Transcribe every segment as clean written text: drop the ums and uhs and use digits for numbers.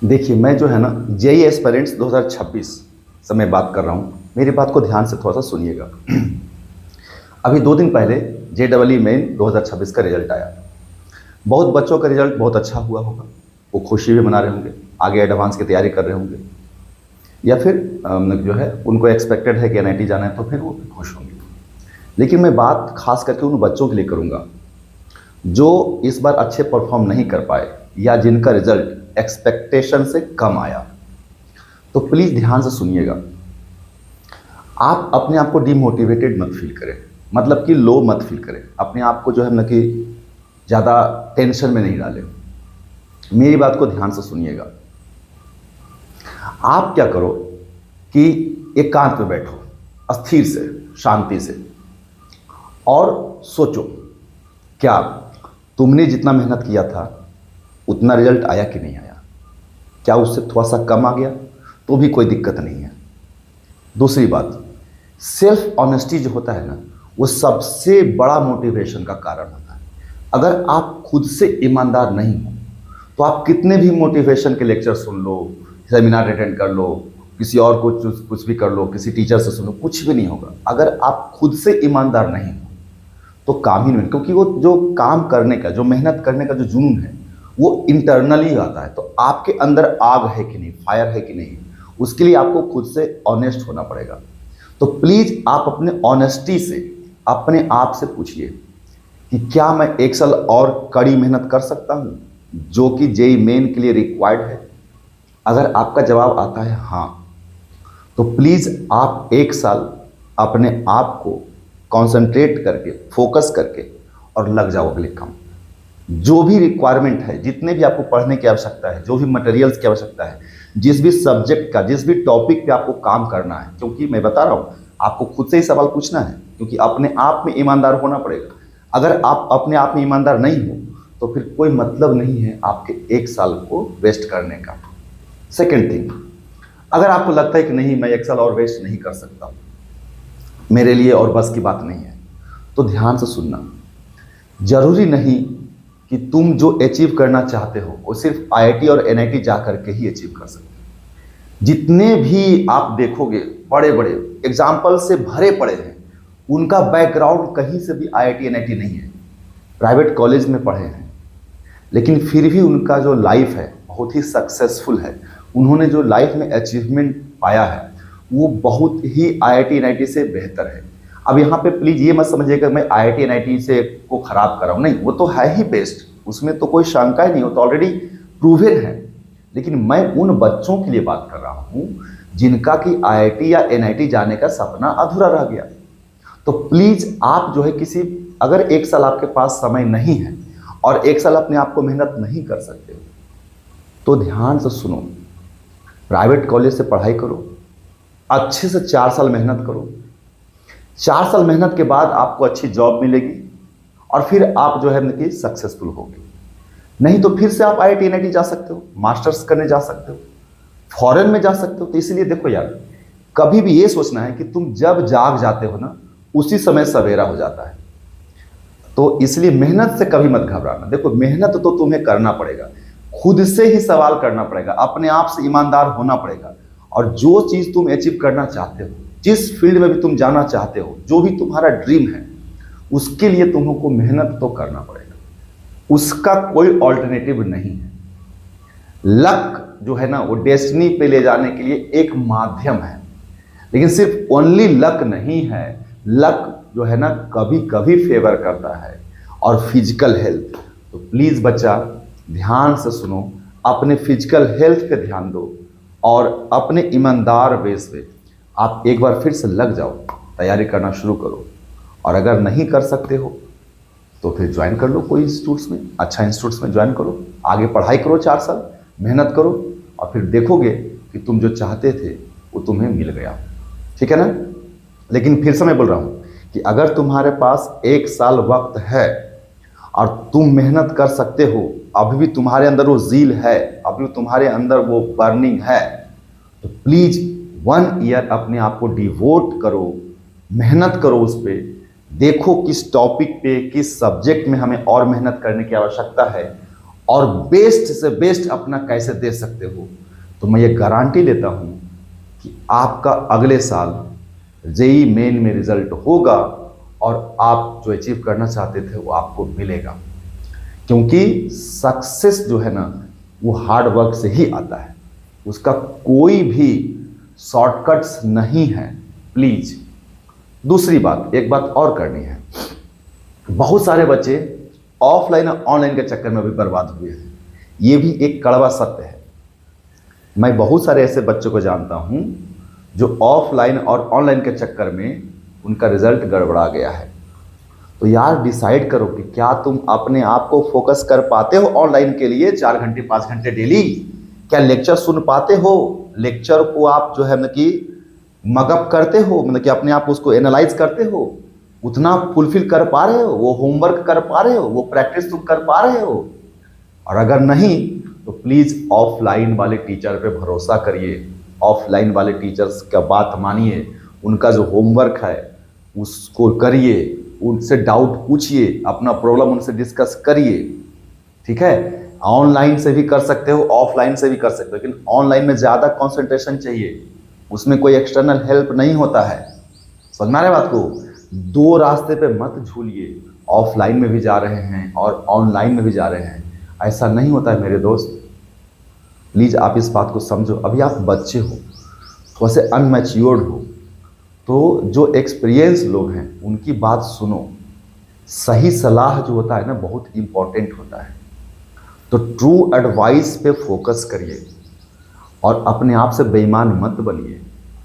देखिए, मैं जो है ना जेईई एस्पिरेंट्स 2026 से मैं बात कर रहा हूँ। मेरी बात को ध्यान से थोड़ा सा सुनिएगा। अभी 2 दिन पहले जेईई मेन 2026 का रिजल्ट आया। बहुत बच्चों का रिजल्ट बहुत अच्छा हुआ होगा, वो खुशी भी मना रहे होंगे, आगे एडवांस की तैयारी कर रहे होंगे, या फिर जो है उनको एक्सपेक्टेड है कि एनआईटी जाना है तो फिर वो भी खुश होंगे। लेकिन मैं बात खास करके उन बच्चों के लिए करूँगा जो इस बार अच्छे परफॉर्म नहीं कर पाए या जिनका रिजल्ट एक्सपेक्टेशन से कम आया। तो प्लीज़ ध्यान से सुनिएगा। आप अपने आप को डिमोटिवेटेड मत फील करें, मतलब कि लो मत फील करें। अपने आप को जो है ना कि ज़्यादा टेंशन में नहीं डालें। मेरी बात को ध्यान से सुनिएगा। आप क्या करो कि एकांत में बैठो, अस्थिर से, शांति से, और सोचो क्या तुमने जितना मेहनत किया था उतना रिजल्ट आया कि नहीं आया। क्या उससे थोड़ा सा कम आ गया तो भी कोई दिक्कत नहीं है। दूसरी बात, सेल्फ ऑनेस्टी जो होता है ना, वो सबसे बड़ा मोटिवेशन का कारण होता है। अगर आप खुद से ईमानदार नहीं हो तो आप कितने भी मोटिवेशन के लेक्चर सुन लो, सेमिनार अटेंड कर लो, किसी और को कुछ भी कर लो, किसी टीचर से सुन लो, कुछ भी नहीं होगा। अगर आप खुद से ईमानदार नहीं हो तो काम ही नहीं, क्योंकि वो जो काम करने का, जो मेहनत करने का जो जुनून है वो इंटरनली आता है। तो आपके अंदर आग है कि नहीं, फायर है कि नहीं, उसके लिए आपको खुद से ऑनेस्ट होना पड़ेगा। तो प्लीज़ आप अपने ऑनेस्टी से अपने आप से पूछिए कि क्या मैं 1 साल और कड़ी मेहनत कर सकता हूँ जो कि जेईई मेन के लिए रिक्वायर्ड है। अगर आपका जवाब आता है हाँ, तो प्लीज़ आप 1 साल अपने आप को कंसंट्रेट करके, फोकस करके और लग जाओ अगले काम। जो भी रिक्वायरमेंट है, जितने भी आपको पढ़ने की आवश्यकता है, जो भी मटेरियल्स की आवश्यकता है, जिस भी सब्जेक्ट का, जिस भी टॉपिक पे आपको काम करना है, क्योंकि मैं बता रहा हूँ आपको खुद से ही सवाल पूछना है, क्योंकि अपने आप में ईमानदार होना पड़ेगा। अगर आप अपने आप में ईमानदार नहीं हो तो फिर कोई मतलब नहीं है आपके 1 साल को वेस्ट करने का। सेकेंड थिंग, अगर आपको लगता है कि नहीं मैं 1 साल और वेस्ट नहीं कर सकता, मेरे लिए और बस की बात नहीं है, तो ध्यान से सुनना। जरूरी नहीं कि तुम जो अचीव करना चाहते हो वो सिर्फ आईआईटी और एनआईटी जा करके ही अचीव कर सकते हो। जितने भी आप देखोगे बड़े बड़े एग्जाम्पल से भरे पड़े हैं, उनका बैकग्राउंड कहीं से भी आईआईटी एनआईटी नहीं है, प्राइवेट कॉलेज में पढ़े हैं, लेकिन फिर भी उनका जो लाइफ है बहुत ही सक्सेसफुल है। उन्होंने जो लाइफ में अचीवमेंट पाया है वो बहुत ही आईआईटी एनआईटी से बेहतर है। अब यहाँ पे प्लीज ये मत समझिएगा मैं आईआईटी एनआईटी से को खराब कर रहा हूँ, नहीं, वो तो है ही बेस्ट, उसमें तो कोई शंका ही नहीं, हो तो ऑलरेडी प्रूवन है। लेकिन मैं उन बच्चों के लिए बात कर रहा हूँ जिनका कि आईआईटी या एनआईटी जाने का सपना अधूरा रह गया। तो प्लीज आप जो है किसी, अगर 1 साल आपके पास समय नहीं है और 1 साल अपने आप को मेहनत नहीं कर सकते तो ध्यान से सुनो, प्राइवेट कॉलेज से पढ़ाई करो, अच्छे से 4 साल मेहनत करो। 4 साल मेहनत के बाद आपको अच्छी जॉब मिलेगी और फिर आप जो है कि सक्सेसफुल होगे। नहीं तो फिर से आप आईआईटी एनआईटी जा सकते हो, मास्टर्स करने जा सकते हो, फॉरेन में जा सकते हो। तो इसलिए देखो यार, कभी भी ये सोचना है कि तुम जब जाग जाते हो ना उसी समय सवेरा हो जाता है। तो इसलिए मेहनत से कभी मत घबराना। देखो, मेहनत तो तुम्हें करना पड़ेगा, खुद से ही सवाल करना पड़ेगा, अपने आप से ईमानदार होना पड़ेगा। और जो चीज़ तुम अचीव करना चाहते हो, जिस फील्ड में भी तुम जाना चाहते हो, जो भी तुम्हारा ड्रीम है, उसके लिए तुमको मेहनत तो करना पड़ेगा, उसका कोई ऑल्टरनेटिव नहीं है। लक जो है ना वो डेस्टिनी पे ले जाने के लिए एक माध्यम है, लेकिन सिर्फ ओनली लक नहीं है। लक जो है ना कभी कभी फेवर करता है, और फिजिकल हेल्थ। तो प्लीज बच्चा ध्यान से सुनो, अपने फिजिकल हेल्थ पे ध्यान दो और अपने ईमानदार बेस पे आप एक बार फिर से लग जाओ, तैयारी करना शुरू करो। और अगर नहीं कर सकते हो तो फिर ज्वाइन कर लो कोई इंस्टीट्यूट्स में, अच्छा इंस्टीट्यूट्स में ज्वाइन करो, आगे पढ़ाई करो, 4 साल मेहनत करो, और फिर देखोगे कि तुम जो चाहते थे वो तुम्हें मिल गया। ठीक है ना। लेकिन फिर से मैं बोल रहा हूँ कि अगर तुम्हारे पास 1 साल वक्त है और तुम मेहनत कर सकते हो, अभी भी तुम्हारे अंदर वो ज़ील है, अभी तुम्हारे अंदर वो बर्निंग है, तो प्लीज 1 ईयर अपने आप को डिवोट करो, मेहनत करो उस पर। देखो किस टॉपिक पे, किस सब्जेक्ट में हमें और मेहनत करने की आवश्यकता है, और बेस्ट से बेस्ट अपना कैसे दे सकते हो, तो मैं ये गारंटी लेता हूँ कि आपका अगले साल जेई मेन में रिजल्ट होगा और आप जो अचीव करना चाहते थे वो आपको मिलेगा। क्योंकि सक्सेस जो है ना वो हार्ड वर्क से ही आता है, उसका कोई भी शॉर्टकट्स नहीं है। प्लीज दूसरी बात, एक बात और करनी है, बहुत सारे बच्चे ऑफलाइन और ऑनलाइन के चक्कर में भी बर्बाद हुए हैं। ये भी एक कड़वा सत्य है। मैं बहुत सारे ऐसे बच्चों को जानता हूं जो ऑफलाइन और ऑनलाइन के चक्कर में उनका रिजल्ट गड़बड़ा गया है। तो यार डिसाइड करो कि क्या तुम अपने आप को फोकस कर पाते हो ऑनलाइन के लिए 4 घंटे 5 घंटे डेली? क्या लेक्चर सुन पाते हो? लेक्चर को आप जो है मतलब कि मगअप करते हो, मतलब कि अपने आप उसको एनालाइज करते हो? उतना फुलफिल कर पा रहे हो? वो होमवर्क कर पा रहे हो? वो प्रैक्टिस तुम कर पा रहे हो? और अगर नहीं तो प्लीज ऑफलाइन वाले टीचर पे भरोसा करिए, ऑफलाइन वाले टीचर्स का बात मानिए, उनका जो होमवर्क है उसको करिए, उनसे डाउट पूछिए, अपना प्रॉब्लम उनसे डिस्कस करिए। ठीक है, ऑनलाइन से भी कर सकते हो, ऑफलाइन से भी कर सकते हो, लेकिन ऑनलाइन में ज़्यादा कंसंट्रेशन चाहिए, उसमें कोई एक्सटर्नल हेल्प नहीं होता है। समझ में आ रहा है बात को? दो रास्ते पे मत झूलिए, ऑफलाइन में भी जा रहे हैं और ऑनलाइन में भी जा रहे हैं, ऐसा नहीं होता है मेरे दोस्त। प्लीज़ आप इस बात को समझो। अभी आप बच्चे हो, थोड़ा से अनमैच्योर्ड हो, तो जो एक्सपीरियंस लोग हैं उनकी बात सुनो। सही सलाह जो होता है ना बहुत इंपॉर्टेंट होता है। तो ट्रू एडवाइस पे फोकस करिए और अपने आप से बेईमान मत बनिए।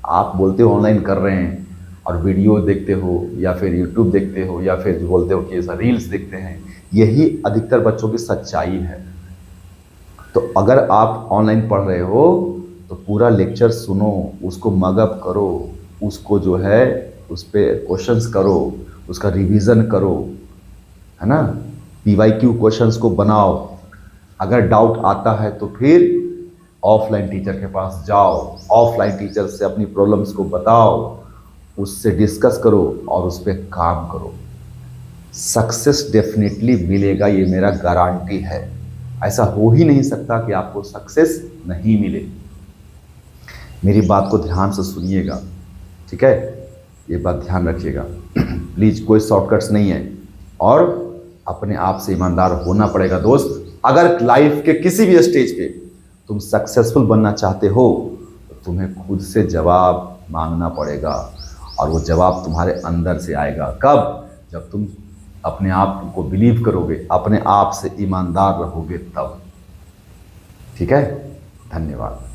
आप बोलते हो ऑनलाइन कर रहे हैं और वीडियो देखते हो या फिर यूट्यूब देखते हो या फिर जो बोलते हो कि ऐसा रील्स देखते हैं, यही अधिकतर बच्चों की सच्चाई है। तो अगर आप ऑनलाइन पढ़ रहे हो तो पूरा लेक्चर सुनो, उसको मगअप करो, उसको जो है उस पर क्वेश्चंस करो, उसका रिवीजन करो, है ना। PYQ क्वेश्चंस को बनाओ। अगर डाउट आता है तो फिर ऑफलाइन टीचर के पास जाओ, ऑफलाइन टीचर से अपनी प्रॉब्लम्स को बताओ, उससे डिस्कस करो और उस पर काम करो। सक्सेस डेफिनेटली मिलेगा, ये मेरा गारंटी है। ऐसा हो ही नहीं सकता कि आपको सक्सेस नहीं मिले। मेरी बात को ध्यान से सुनिएगा, ठीक है, ये बात ध्यान रखिएगा। प्लीज़ कोई शॉर्टकट्स नहीं है और अपने आप से ईमानदार होना पड़ेगा दोस्त। अगर लाइफ के किसी भी स्टेज पे तुम सक्सेसफुल बनना चाहते हो तो तुम्हें खुद से जवाब मांगना पड़ेगा और वो जवाब तुम्हारे अंदर से आएगा। कब? जब तुम अपने आप को बिलीव करोगे, अपने आप से ईमानदार रहोगे तब। ठीक है, धन्यवाद।